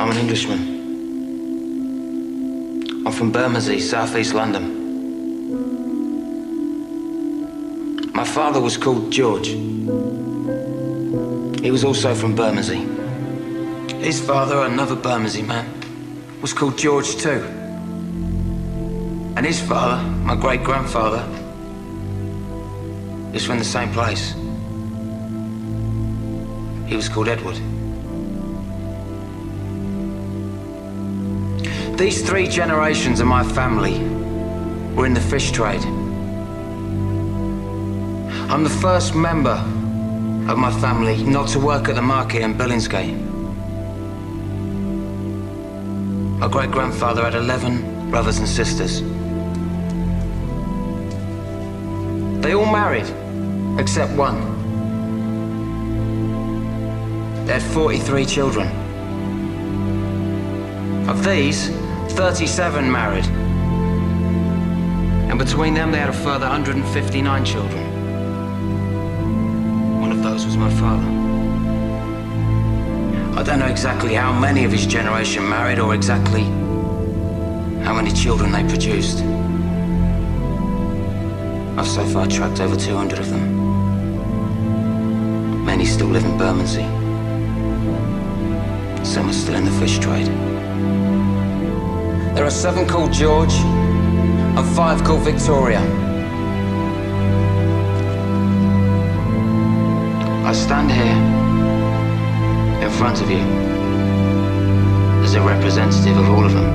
I'm an Englishman. I'm from Bermondsey, southeast London. My father was called George. He was also from Bermondsey. His father, another Bermondsey man, was called George too. And his father, my great-grandfather, is from the same place. He was called Edward. These 3 generations of my family were in the fish trade. I'm the first member of my family not to work at the market in Billingsgate. My great-grandfather had 11 brothers and sisters. They all married, except one. They had 43 children. Of these, 37 married. And between them, they had a further 159 children. One of those was my father. I don't know exactly how many of his generation married or exactly how many children they produced. I've so far tracked over 200 of them. Many still live in Bermondsey. Some are still in the fish trade. There are 7 called George and 5 called Victoria. I stand here in front of you as a representative of all of them.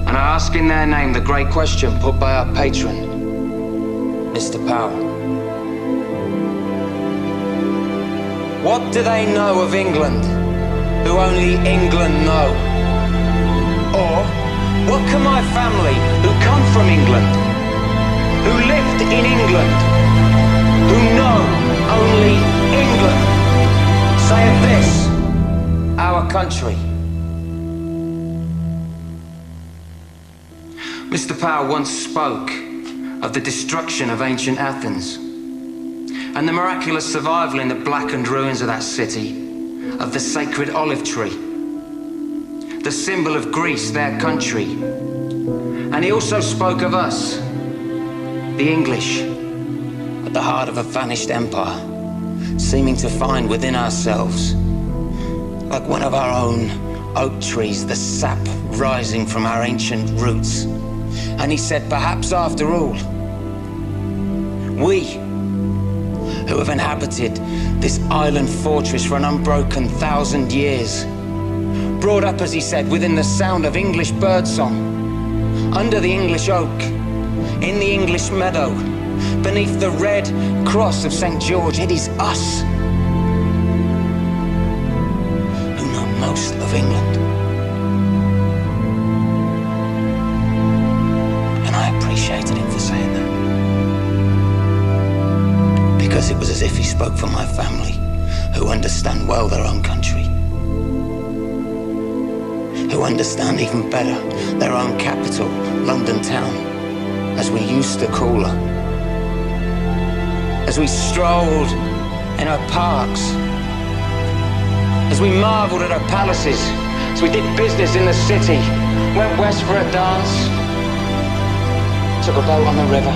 And I ask in their name the great question put by our patron, Mr. Powell. What do they know of England who only England know? Or what can my family who come from England, who lived in England, who know only England, say of this, our country? Mr. Powell once spoke of the destruction of ancient Athens and the miraculous survival in the blackened ruins of that city of the sacred olive tree, the symbol of Greece, their country. And he also spoke of us, the English, at the heart of a vanished empire, seeming to find within ourselves, like one of our own oak trees, the sap rising from our ancient roots. And he said, perhaps after all, we who have inhabited this island fortress for an unbroken 1,000 years, brought up, as he said, within the sound of English birdsong, under the English oak, in the English meadow, beneath the red cross of St. George, it is us who know most of England. And I appreciated him for saying that, because it was as if he spoke for my family, who understand well their own country, who understand even better their own capital, London town, as we used to call her. As we strolled in her parks, as we marveled at her palaces, as we did business in the city, went west for a dance, took a boat on the river.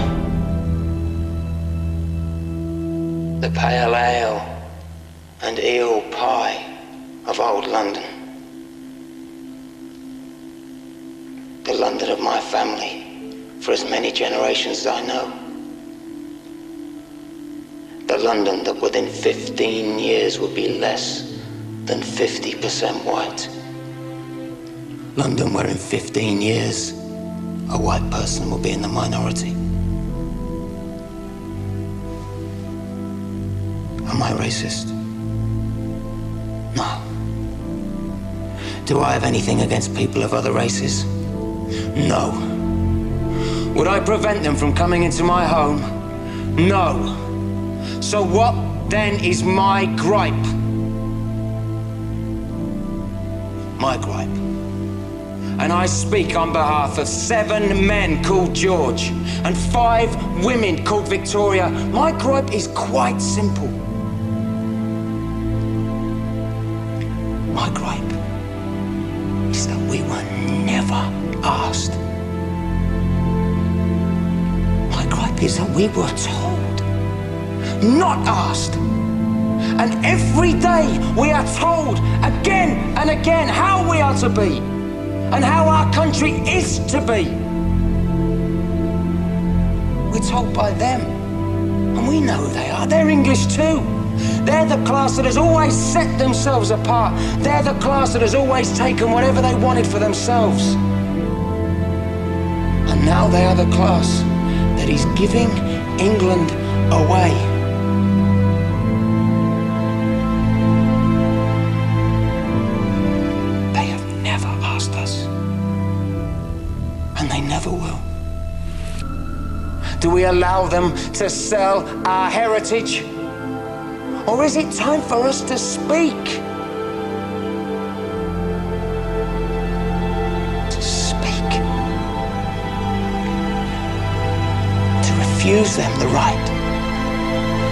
The pale ale and eel pie of old London. The London of my family, for as many generations as I know. The London that within 15 years would be less than 50% white. London where in 15 years, a white person will be in the minority. Am I racist? No. Do I have anything against people of other races? No. Would I prevent them from coming into my home? No. So what then is my gripe? My gripe. And I speak on behalf of 7 men called George and 5 women called Victoria. My gripe is quite simple. My gripe is that we were never asked. My gripe is that we were told, not asked. And every day we are told again and again how we are to be and how our country is to be. We're told by them, and we know who they are. They're English too. They're the class that has always set themselves apart. They're the class that has always taken whatever they wanted for themselves. And now they are the class that is giving England away. They have never asked us, and they never will. Do we allow them to sell our heritage? Or is it time for us to speak? To speak. To refuse them the right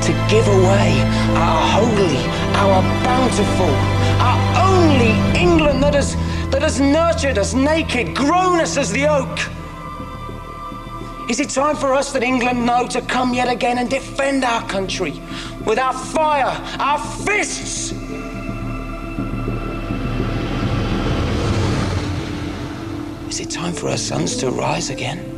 to give away our holy, our bountiful, our only England that has nurtured us naked, grown us as the oak. Is it time for us that England know to come yet again and defend our country with our fire, our fists? Is it time for our sons to rise again?